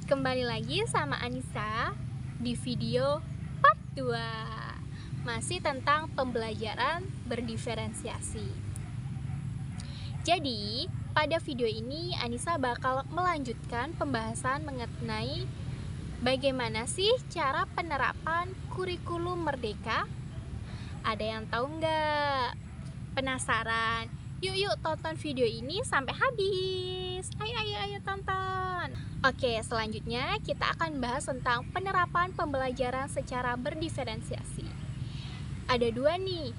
Kembali lagi sama Anissa di video part 2. Masih tentang pembelajaran berdiferensiasi. Jadi, pada video ini Anissa bakal melanjutkan pembahasan mengenai bagaimana sih cara penerapan kurikulum merdeka. Ada yang tahu nggak? Penasaran? Yuk tonton video ini sampai habis. Ayo tonton. Oke, selanjutnya kita akan bahas tentang penerapan pembelajaran secara berdiferensiasi. Ada dua nih,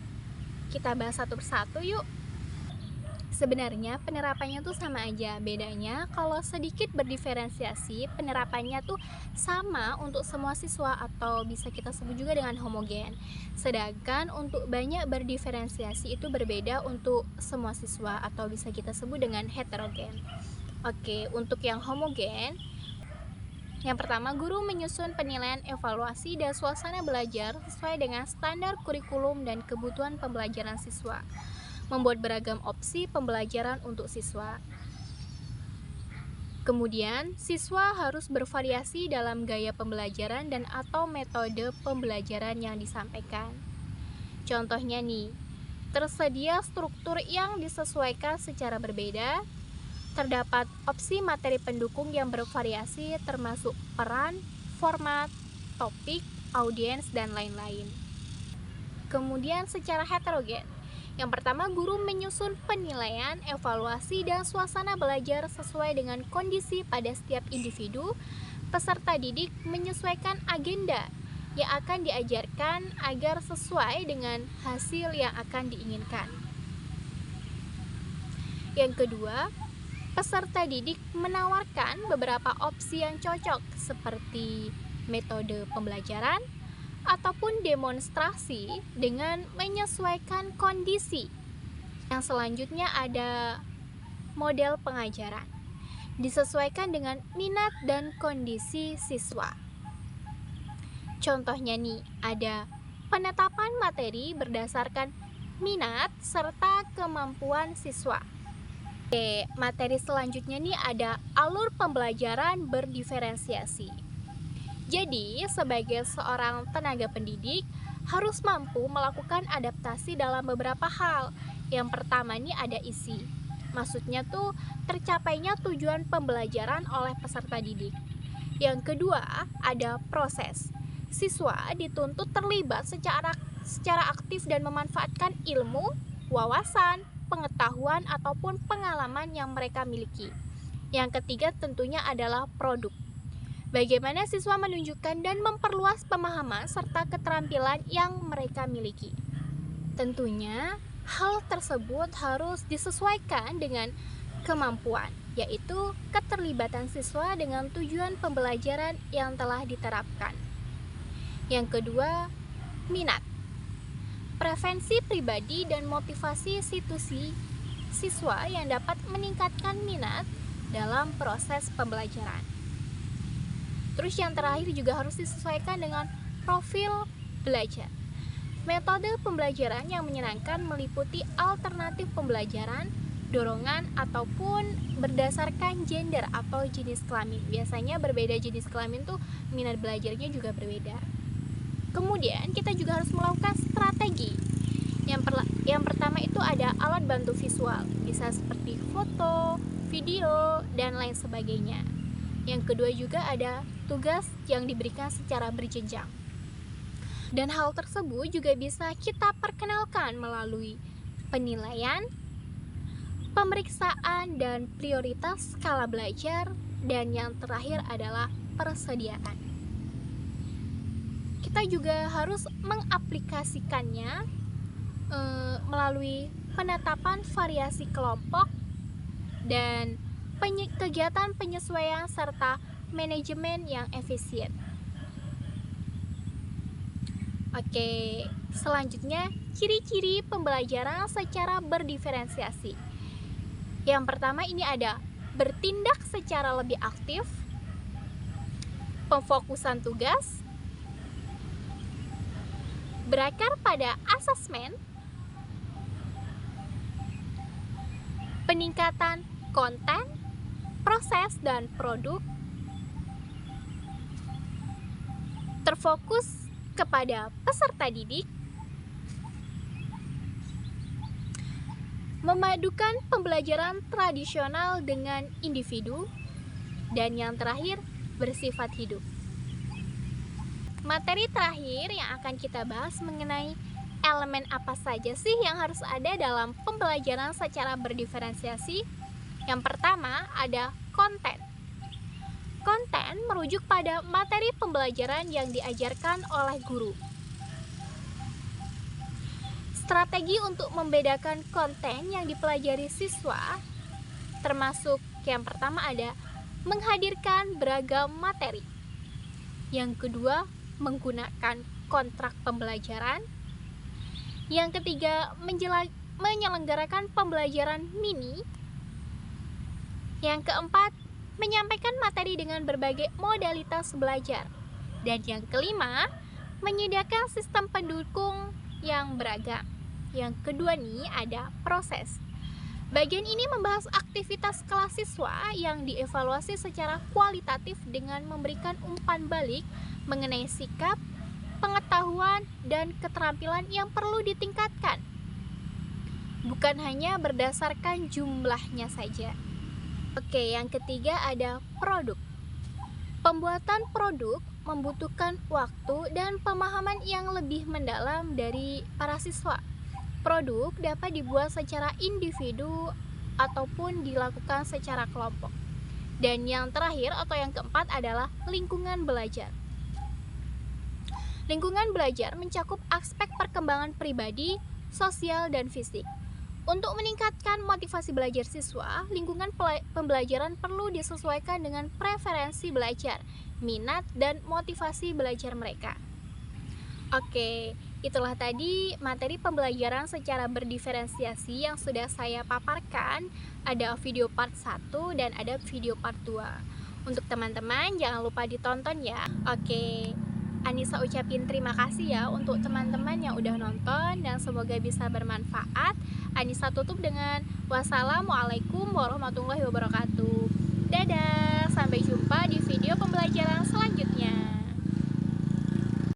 kita bahas satu persatu yuk. Sebenarnya penerapannya tuh sama aja, bedanya kalau sedikit berdiferensiasi, penerapannya tuh sama untuk semua siswa atau bisa kita sebut juga dengan homogen. Sedangkan untuk banyak berdiferensiasi itu berbeda untuk semua siswa atau bisa kita sebut dengan heterogen. Oke, untuk yang homogen, yang pertama, guru menyusun penilaian evaluasi dan suasana belajar sesuai dengan standar kurikulum dan kebutuhan pembelajaran siswa. Membuat beragam opsi pembelajaran untuk siswa. Kemudian, siswa harus bervariasi dalam gaya pembelajaran dan atau metode pembelajaran yang disampaikan. Contohnya nih, tersedia struktur yang disesuaikan secara berbeda. Terdapat opsi materi pendukung yang bervariasi termasuk peran, format, topik, audiens, dan lain-lain. Kemudian secara heterogen. Yang pertama, guru menyusun penilaian, evaluasi, dan suasana belajar sesuai dengan kondisi pada setiap individu. Peserta didik menyesuaikan agenda yang akan diajarkan agar sesuai dengan hasil yang akan diinginkan. Yang kedua, peserta didik menawarkan beberapa opsi yang cocok seperti metode pembelajaran ataupun demonstrasi dengan menyesuaikan kondisi. Yang selanjutnya ada model pengajaran, disesuaikan dengan minat dan kondisi siswa. Contohnya nih, ada penetapan materi berdasarkan minat serta kemampuan siswa. Oke, materi selanjutnya nih ada alur pembelajaran berdiferensiasi. Jadi, sebagai seorang tenaga pendidik harus mampu melakukan adaptasi dalam beberapa hal. Yang pertama nih ada isi. Maksudnya tuh tercapainya tujuan pembelajaran oleh peserta didik. Yang kedua ada proses. Siswa dituntut terlibat secara aktif dan memanfaatkan ilmu, wawasan, pengetahuan ataupun pengalaman yang mereka miliki. Yang ketiga tentunya adalah produk. Bagaimana siswa menunjukkan dan memperluas pemahaman serta keterampilan yang mereka miliki. Tentunya hal tersebut harus disesuaikan dengan kemampuan, yaitu keterlibatan siswa dengan tujuan pembelajaran yang telah diterapkan. Yang kedua, minat. Preferensi pribadi dan motivasi institusi siswa yang dapat meningkatkan minat dalam proses pembelajaran. Terus yang terakhir juga harus disesuaikan dengan profil belajar. Metode pembelajaran yang menyenangkan meliputi alternatif pembelajaran, dorongan, ataupun berdasarkan gender atau jenis kelamin. Biasanya berbeda jenis kelamin tuh minat belajarnya juga berbeda. Kemudian kita juga harus melakukan strategi. Yang pertama itu ada alat bantu visual, bisa seperti foto, video, dan lain sebagainya. Yang kedua juga ada tugas yang diberikan secara berjenjang. Dan hal tersebut juga bisa kita perkenalkan melalui penilaian, pemeriksaan, dan prioritas skala belajar. Dan yang terakhir adalah persediaan. Kita juga harus mengaplikasikannya melalui penetapan variasi kelompok dan kegiatan penyesuaian serta manajemen yang efisien. Oke, selanjutnya ciri-ciri pembelajaran secara berdiferensiasi. Yang pertama ini ada bertindak secara lebih aktif, pemfokusan tugas, berakar pada asesmen, peningkatan konten, proses dan produk, terfokus kepada peserta didik, memadukan pembelajaran tradisional dengan individu, dan yang terakhir, bersifat hidup. Materi terakhir yang akan kita bahas mengenai elemen apa saja sih yang harus ada dalam pembelajaran secara berdiferensiasi. Yang pertama ada konten. Konten merujuk pada materi pembelajaran yang diajarkan oleh guru. Strategi untuk membedakan konten yang dipelajari siswa termasuk yang pertama ada menghadirkan beragam materi. Yang kedua, menggunakan kontrak pembelajaran. Yang ketiga, menyelenggarakan pembelajaran mini. Yang keempat, menyampaikan materi dengan berbagai modalitas belajar. Dan yang kelima, menyediakan sistem pendukung yang beragam. Yang kedua nih ada proses. Bagian ini membahas aktivitas kelas siswa yang dievaluasi secara kualitatif dengan memberikan umpan balik mengenai sikap, pengetahuan, dan keterampilan yang perlu ditingkatkan. Bukan hanya berdasarkan jumlahnya saja. Oke, yang ketiga ada produk. Pembuatan produk membutuhkan waktu dan pemahaman yang lebih mendalam dari para siswa. Produk dapat dibuat secara individu ataupun dilakukan secara kelompok. Dan yang terakhir atau yang keempat adalah lingkungan belajar. Lingkungan belajar mencakup aspek perkembangan pribadi, sosial, dan fisik. Untuk meningkatkan motivasi belajar siswa, lingkungan pembelajaran perlu disesuaikan dengan preferensi belajar, minat, dan motivasi belajar mereka. Oke, itulah tadi materi pembelajaran secara berdiferensiasi yang sudah saya paparkan. Ada video part 1 dan ada video part 2. Untuk teman-teman jangan lupa ditonton ya. Oke, Anissa ucapin terima kasih ya untuk teman-teman yang udah nonton dan semoga bisa bermanfaat. Anissa tutup dengan wassalamualaikum warahmatullahi wabarakatuh. Dadah, sampai jumpa di video pembelajaran selanjutnya.